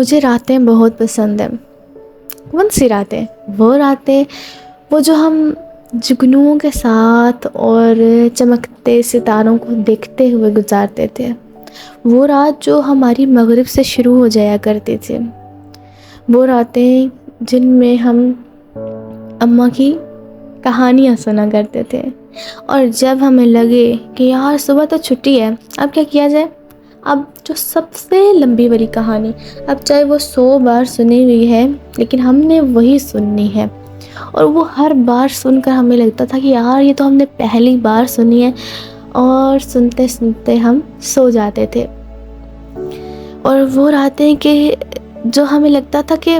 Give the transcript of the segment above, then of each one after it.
مجھے راتیں بہت پسند ہیں. کون سی راتیں؟ وہ راتیں وہ جو ہم جگنوں کے ساتھ اور چمکتے ستاروں کو دیکھتے ہوئے گزارتے تھے. وہ رات جو ہماری مغرب سے شروع ہو جایا کرتی تھی. وہ راتیں جن میں ہم اماں کی کہانیاں سنا کرتے تھے. اور جب ہمیں لگے کہ یار صبح تو چھٹی ہے، اب کیا کیا جائے؟ اب جو سب سے لمبی والی کہانی، اب چاہے وہ 100 بار سنی ہوئی ہے لیکن ہم نے وہی سننی ہے. اور وہ ہر بار سن کر ہمیں لگتا تھا کہ یار یہ تو ہم نے پہلی بار سنی ہے، اور سنتے سنتے ہم سو جاتے تھے. اور وہ راتیں کہ جو ہمیں لگتا تھا کہ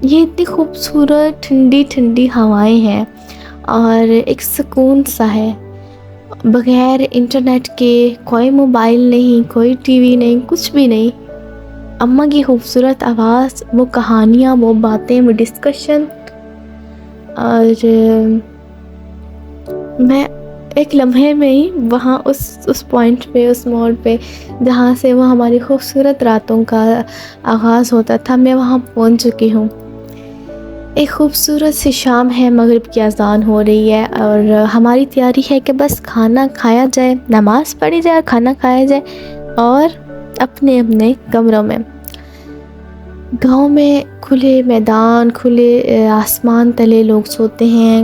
یہ اتنی خوبصورت ٹھنڈی ٹھنڈی ہوائیں ہیں اور ایک سکون سا ہے، بغیر انٹرنیٹ کے، کوئی موبائل نہیں، کوئی ٹی وی نہیں، کچھ بھی نہیں. اماں کی خوبصورت آواز، وہ کہانیاں، وہ باتیں، وہ ڈسکشن. اور میں ایک لمحے میں ہی وہاں اس پوائنٹ پہ، اس موڑ پہ جہاں سے وہ ہماری خوبصورت راتوں کا آغاز ہوتا تھا، میں وہاں پہنچ چکی ہوں. ایک خوبصورت سی شام ہے، مغرب کی اذان ہو رہی ہے اور ہماری تیاری ہے کہ بس کھانا کھایا جائے، نماز پڑھی جائے، کھانا کھایا جائے اور اپنے اپنے کمروں میں. گاؤں میں کھلے میدان، کھلے آسمان تلے لوگ سوتے ہیں،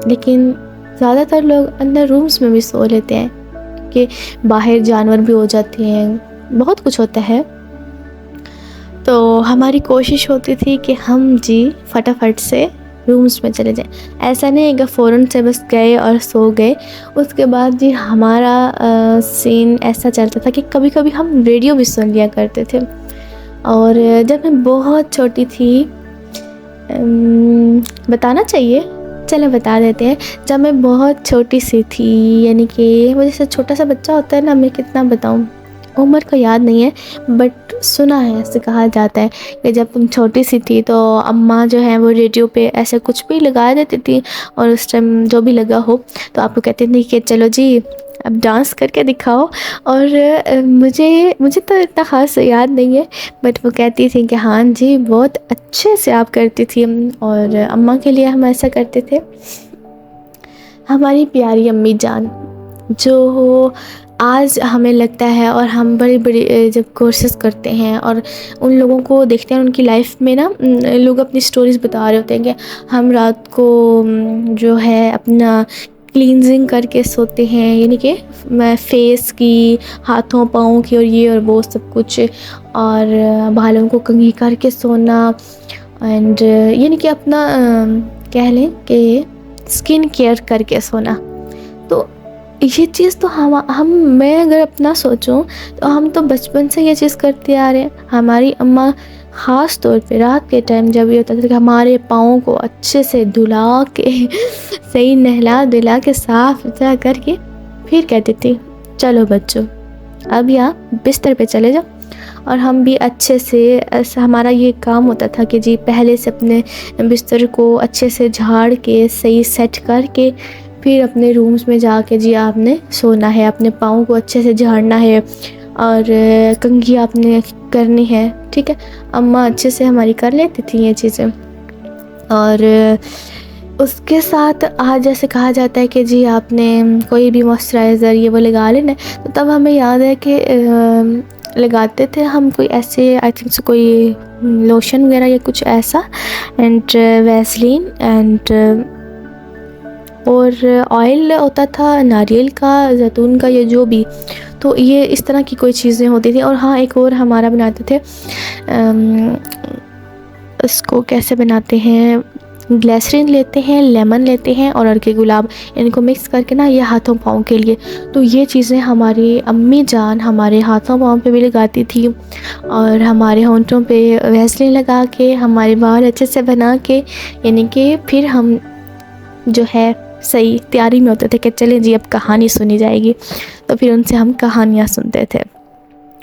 لیکن زیادہ تر لوگ اندر رومز میں بھی سو لیتے ہیں کہ باہر جانور بھی ہو جاتے ہیں، بہت کچھ ہوتا ہے. تو ہماری کوشش ہوتی تھی کہ ہم فٹافٹ سے رومز میں چلے جائیں. ایسا نہیں کہ فوراً سے بس گئے اور سو گئے. اس کے بعد ہمارا سین ایسا چلتا تھا کہ کبھی کبھی ہم ریڈیو بھی سن لیا کرتے تھے. اور جب میں بہت چھوٹی تھی، بتانا چاہیے، چلیں بتا دیتے ہیں. جب میں بہت چھوٹی سی تھی، یعنی کہ وہ جیسے چھوٹا سا بچہ ہوتا ہے نا، میں کتنا بتاؤں، عمر کا یاد نہیں ہے، بٹ سنا ہے، ایسے کہا جاتا ہے کہ جب تم چھوٹی سی تھی تو اماں جو ہیں وہ ریڈیو پہ ایسے کچھ بھی لگا دیتی تھی، اور اس ٹائم جو بھی لگا ہو تو آپ کو کہتے تھے کہ چلو جی اب ڈانس کر کے دکھاؤ. اور مجھے تو اتنا خاص یاد نہیں ہے، بٹ وہ کہتی تھی کہ ہاں جی بہت اچھے سے آپ کرتی تھی. اور اماں کے لیے ہم ایسا کرتے تھے. ہماری پیاری امی جان جو آج ہمیں لگتا ہے، اور ہم بڑی جب کورسز کرتے ہیں اور ان لوگوں کو دیکھتے ہیں، ان کی لائف میں نا لوگ اپنی سٹوریز بتا رہے ہوتے ہیں کہ ہم رات کو جو ہے اپنا کلینزنگ کر کے سوتے ہیں، یعنی کہ فیس کی، ہاتھوں پاؤں کی، اور یہ اور وہ سب کچھ، اور بالوں کو کنگھی کر کے سونا، اینڈ یعنی کہ اپنا کہہ لیں کہ اسکن کیئر کر کے سونا. تو یہ چیز تو میں اگر اپنا سوچوں تو ہم تو بچپن سے یہ چیز کرتے آ رہے ہیں. ہماری اماں خاص طور پہ رات کے ٹائم جب یہ ہوتا تھا کہ ہمارے پاؤں کو اچھے سے دھلا کے صحیح نہلا دھلا کے صاف ستھرا کر کے پھر کہتی تھی چلو بچوں اب یہاں بستر پہ چلے جاؤ. اور ہم بھی اچھے سے، ہمارا یہ کام ہوتا تھا کہ پہلے سے اپنے بستر کو اچھے سے جھاڑ کے صحیح سیٹ کر کے پھر اپنے رومز میں جا کے آپ نے سونا ہے، اپنے پاؤں کو اچھے سے جھاڑنا ہے اور کنگھی آپ نے کرنی ہے. ٹھیک ہے، اماں اچھے سے ہماری کر لیتی تھی یہ چیزیں. اور اس کے ساتھ آج جیسے کہا جاتا ہے کہ آپ نے کوئی بھی موئسچرائزر یہ وہ لگا لینا، تو تب ہمیں یاد ہے کہ لگاتے تھے ہم کوئی ایسے آئی تھنک کوئی لوشن وغیرہ یا کچھ ایسا، اینڈ ویسلین، اینڈ اور آئل ہوتا تھا ناریل کا، زیتون کا، یا جو بھی. تو یہ اس طرح کی کوئی چیزیں ہوتی تھیں. اور ہاں ایک اور ہمارا بناتے تھے، اس کو کیسے بناتے ہیں، گلیسرین لیتے ہیں، لیمن لیتے ہیں اور ارکے گلاب، ان کو مکس کر کے نا یہ ہاتھوں پاؤں کے لیے. تو یہ چیزیں ہماری امی جان ہمارے ہاتھوں پاؤں پہ بھی لگاتی تھی، اور ہمارے ہونٹوں پہ ویسلین لگا کے، ہمارے بال اچھے سے بنا کے، یعنی کہ پھر ہم جو ہے صحیح تیاری میں ہوتے تھے کہ چلیں اب کہانی سنی جائے گی. تو پھر ان سے ہم کہانیاں سنتے تھے.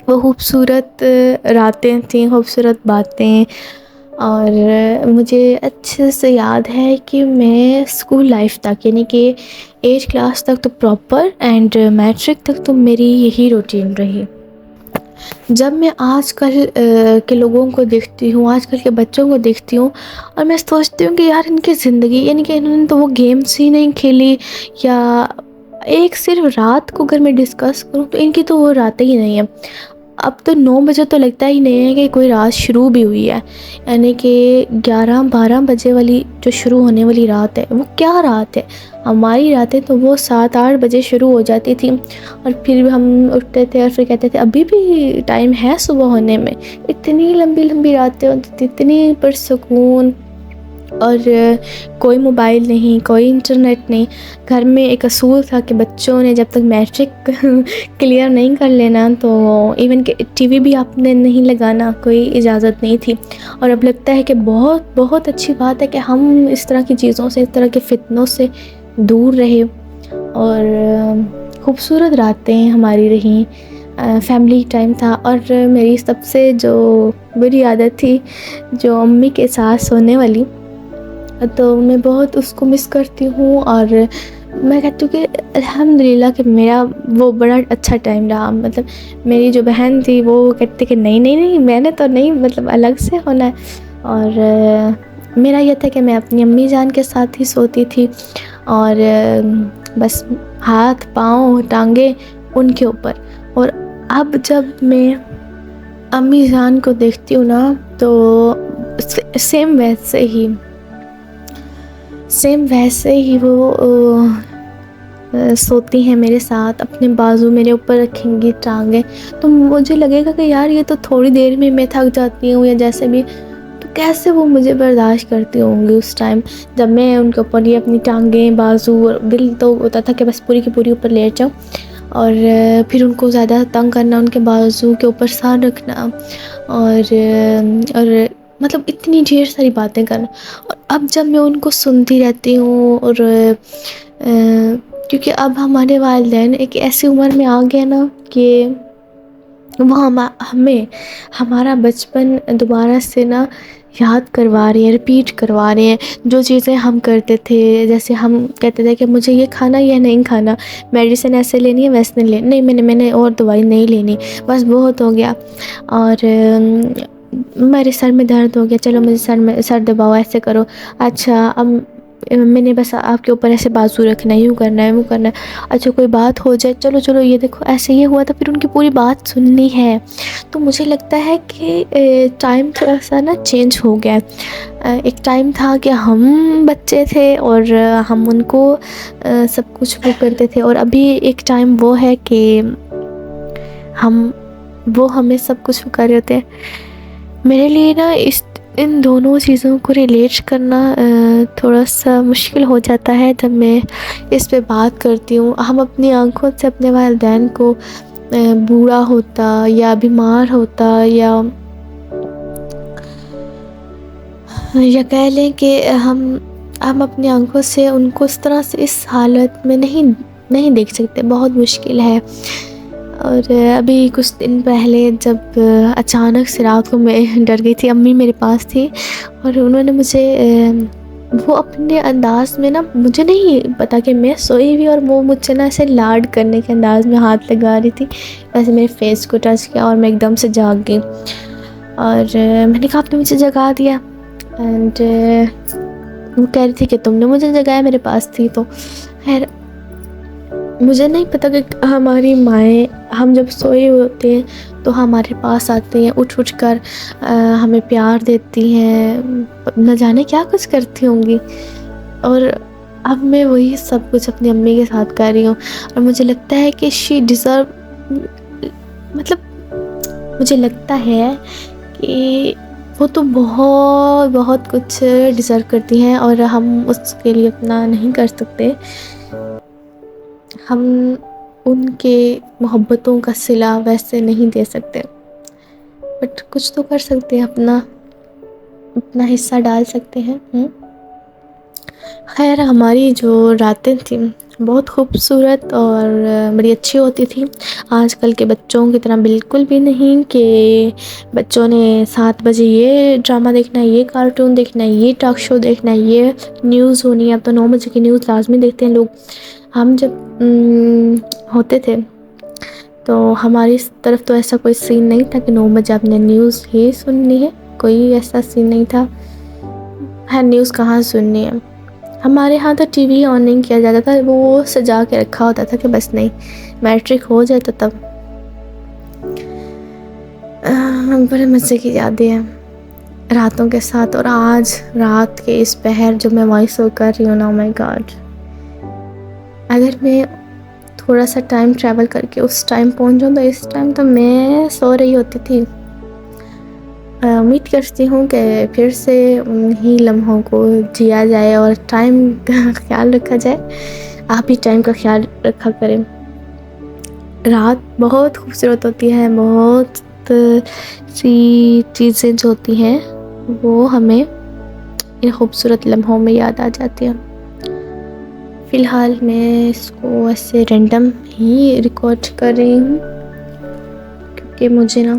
وہ خوبصورت راتیں تھیں، خوبصورت باتیں. اور مجھے اچھے سے یاد ہے کہ میں اسکول لائف تک، یعنی کہ 8 کلاس تک تو پراپر، اینڈ میٹرک تک تو میری یہی روٹین رہی. جب میں آج کل کے لوگوں کو دیکھتی ہوں، آج کل کے بچوں کو دیکھتی ہوں، اور میں سوچتی ہوں کہ یار ان کی زندگی، یعنی کہ انہوں نے تو وہ گیمس ہی نہیں کھیلی، یا ایک صرف رات کو اگر میں ڈسکس کروں تو ان کی تو وہ راتیں ہی نہیں ہیں. اب تو 9 بجے تو لگتا ہی نہیں ہے کہ کوئی رات شروع بھی ہوئی ہے. یعنی کہ 11-12 بجے والی جو شروع ہونے والی رات ہے وہ کیا رات ہے. ہماری راتیں تو وہ 7-8 بجے شروع ہو جاتی تھیں، اور پھر ہم اٹھتے تھے اور پھر کہتے تھے ابھی بھی ٹائم ہے صبح ہونے میں. اتنی لمبی لمبی راتیں ہوتی تھیں، اتنی پرسکون، اور کوئی موبائل نہیں، کوئی انٹرنیٹ نہیں. گھر میں ایک اصول تھا کہ بچوں نے جب تک میٹرک کلیئر نہیں کر لینا تو ایون کہ ٹی وی بھی آپ نے نہیں لگانا، کوئی اجازت نہیں تھی. اور اب لگتا ہے کہ بہت بہت اچھی بات ہے کہ ہم اس طرح کی چیزوں سے، اس طرح کے فتنوں سے دور رہے، اور خوبصورت راتیں ہماری رہیں. فیملی ٹائم تھا. اور میری سب سے جو بری عادت تھی، جو امی کے ساتھ سونے والی، تو میں بہت اس کو مس کرتی ہوں. اور میں کہتی ہوں کہ الحمدللہ کہ میرا وہ بڑا اچھا ٹائم رہا. مطلب میری جو بہن تھی وہ کہتی کہ نہیں نہیں نہیں، میں نے تو نہیں، مطلب الگ سے ہونا ہے. اور میرا یہ تھا کہ میں اپنی امی جان کے ساتھ ہی سوتی تھی، اور بس ہاتھ پاؤں ٹانگیں ان کے اوپر. اور اب جب میں امی جان کو دیکھتی ہوں نا تو سیم ویسے ہی وہ سوتی ہیں میرے ساتھ، اپنے بازو میرے اوپر رکھیں گی ٹانگیں. تو مجھے لگے گا کہ یار یہ تو تھوڑی دیر میں میں تھک جاتی ہوں یا جیسے بھی، تو کیسے وہ مجھے برداشت کرتی ہوں گی اس ٹائم جب میں ان کے اوپر یہ اپنی ٹانگیں، بازو، اور دل تو ہوتا تھا کہ بس پوری کی پوری اوپر لیٹ جاؤں، اور پھر ان کو زیادہ تنگ کرنا، ان کے بازو کے اوپر سر رکھنا، اور مطلب اتنی ڈھیر ساری باتیں کرنا. اور اب جب میں ان کو سنتی رہتی ہوں، اور کیونکہ اب ہمارے والدین ایک ایسی عمر میں آ گئے نا کہ وہ ہمیں ہمارا بچپن دوبارہ سے نا یاد کروا رہے ہیں، ریپیٹ کروا رہے ہیں. جو چیزیں ہم کرتے تھے، جیسے ہم کہتے تھے کہ مجھے یہ کھانا یا نہیں کھانا، میڈیسن ایسے لینی ہے ویسے نہیں لینی، نہیں میں نے اور دوائی نہیں لینی، بس بہت ہو گیا. اور میرے سر میں درد ہو گیا، چلو مجھے سر دباؤ، ایسے کرو. اچھا اب میں نے بس آپ کے اوپر ایسے بازو رکھنا ہے، یوں کرنا ہے، وہ کرنا ہے. اچھا کوئی بات ہو جائے، چلو یہ دیکھو ایسے یہ ہوا تھا، پھر ان کی پوری بات سننی ہے. تو مجھے لگتا ہے کہ ٹائم تھوڑا سا نا چینج ہو گیا ہے. ایک ٹائم تھا کہ ہم بچے تھے اور ہم ان کو سب کچھ وہ کرتے تھے، اور ابھی ایک ٹائم وہ ہے کہ وہ ہمیں سب کچھ کر رہے ہوتے ہیں. میرے لیے نا ان دونوں چیزوں کو ریلیٹ کرنا تھوڑا سا مشکل ہو جاتا ہے جب میں اس پہ بات کرتی ہوں. ہم اپنی آنکھوں سے اپنے والدین کو بوڑھا ہوتا یا بیمار ہوتا یا کہہ لیں کہ ہم اپنی آنکھوں سے ان کو اس طرح سے اس حالت میں نہیں دیکھ سکتے، بہت مشکل ہے. اور ابھی کچھ دن پہلے جب اچانک سے رات کو میں ڈر گئی تھی، امی میرے پاس تھی اور انہوں نے مجھے وہ اپنے انداز میں نا، مجھے نہیں پتا کہ میں سوئی ہوئی، اور وہ مجھ سے نا ایسے لاڈ کرنے کے انداز میں ہاتھ لگا رہی تھی، ویسے میرے فیس کو ٹچ کیا اور میں ایک دم سے جاگ گئی. اور میں نے کہا آپ نے مجھے جگا دیا، اینڈ وہ کہہ رہی تھی کہ تم نے مجھے جگایا، میرے پاس تھی. تو خیر مجھے نہیں پتا کہ ہماری مائیں، ہم جب سوئے ہوتے ہیں تو ہمارے پاس آتے ہیں اٹھ کر، ہمیں پیار دیتی ہیں، نہ جانے کیا کچھ کرتی ہوں گی. اور اب میں وہی سب کچھ اپنی امی کے ساتھ کر رہی ہوں، اور مجھے لگتا ہے کہ شی ڈیزرو، مطلب مجھے لگتا ہے کہ وہ تو بہت بہت کچھ ڈیزرو کرتی ہیں، اور ہم اس کے لیے اتنا نہیں کر سکتے. ہم ان کے محبتوں کا صلہ ویسے نہیں دے سکتے، بٹ کچھ تو کر سکتے ہیں، اپنا حصہ ڈال سکتے ہیں. خیر ہماری جو راتیں تھیں بہت خوبصورت اور بڑی اچھی ہوتی تھیں. آج کل کے بچوں کی طرح بالکل بھی نہیں کہ بچوں نے 7 بجے یہ ڈرامہ دیکھنا ہے، یہ کارٹون دیکھنا ہے، یہ ٹاک شو دیکھنا ہے، یہ نیوز ہونی ہے. اب تو 9 بجے کی نیوز لازمی دیکھتے ہیں لوگ. ہم جب ہوتے تھے تو ہماری طرف تو ایسا کوئی سین نہیں تھا کہ 9 بجے آپ نے نیوز ہی سننی ہے، کوئی ایسا سین نہیں تھا. ہے نیوز کہاں سننی ہے. ہمارے ہاں تو ٹی وی آن نہیں کیا جاتا تھا، وہ سجا کے رکھا ہوتا تھا کہ بس نہیں میٹرک ہو جائے تو تب. بڑے مزے کی یادیں ہیں راتوں کے ساتھ. اور آج رات کے اس پہر جو میں وائس اوور کر رہی ہوں نا، مائی گاڈ، اگر میں تھوڑا سا ٹائم ٹریول کر کے اس ٹائم پہنچ جاؤں تو اس ٹائم تو میں سو رہی ہوتی تھی. امید کرتی ہوں کہ پھر سے انہی لمحوں کو جیا جائے اور ٹائم کا خیال رکھا جائے. آپ بھی ٹائم کا خیال رکھا کریں. رات بہت خوبصورت ہوتی ہے، بہت سی چیزیں جو ہوتی ہیں وہ ہمیں ان خوبصورت لمحوں میں یاد آ جاتی ہیں. فی الحال میں اس کو ایسے رینڈم ہی ریکارڈ کر رہی ہوں کیونکہ مجھے نا